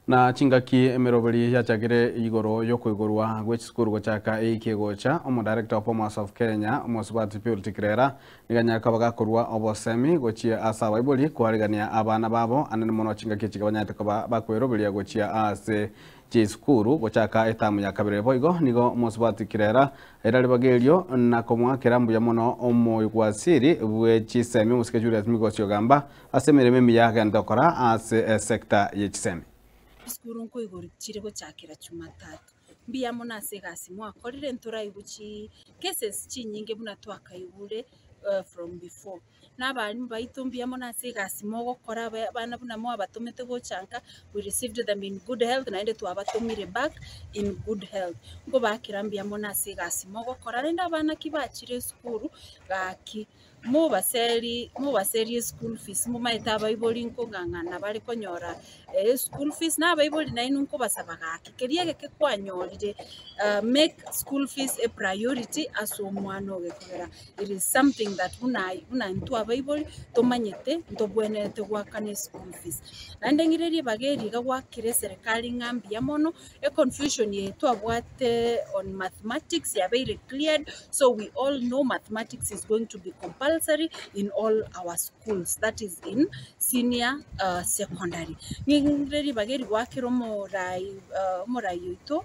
Na chingaki emerobeli yachagire igoro yokwigurwa gw'ekisukuru gochaka eikigocha director of Bomas of Kenya Omosubati Purity Kirera niganyaka bagakorwa obosemi gochia asa baibuli kwarigania abana babo anene mono chingaki chigabanyate koba bakwerobelia gochia ase chisukuru gochaka etamu ya kabere boigo nigo Omosubati Kirera erali bagelio na komwakera mbuya mono omoigwasiri bwe chisemi musike Julius Migosio gamba asemereme miyaga ndokora ase sector ye chisemi Skuru nko igorikire gochakira Jumatatu mbiya mona segasi mwakorire ntura iguchi cases chinyinge muna twakaigure from before n'abarimu baitumbia mona segasi mo gukora bana buna mo abatumete gochanka we received them in good health na ende twabatumire back in good health ngo bakirambia mona segasi mo gukora renda bana kibachire skuru gaki mu baseri school fees mu maita baiboli nko ngangana bari konyora school fees na baiboli na inu nko basaba gaki keriye ke kwanyorire make school fees a priority as omwana ogekora. It is something that una ntu abaiboli tomanyete ntobwenete gwakane school fees nande ngireri bageri gagwakire serikali ngambia mono a confusion yetu abwate on mathematics ya very cleared, so we all know mathematics is going to be compulsory in all our schools, that is in senior secondary. Ngireri bageri gwakiro morai yuto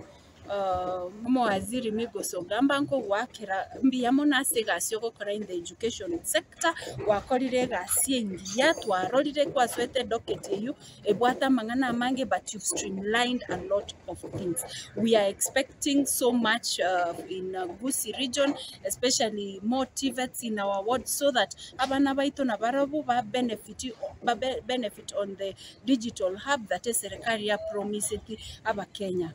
waziri Migosio gamba nko gwakira mbiyamo nasegasi gukora in the education sector wakorire gasi engiya twarorire kwa swete docket you ebwata mangana mange, but you've streamlined a lot of things. We are expecting so much in Gusii region, especially more TVETs in our ward, so that abana baito na barabu ba benefit on the digital hub that is serikali ya promised aba Kenya.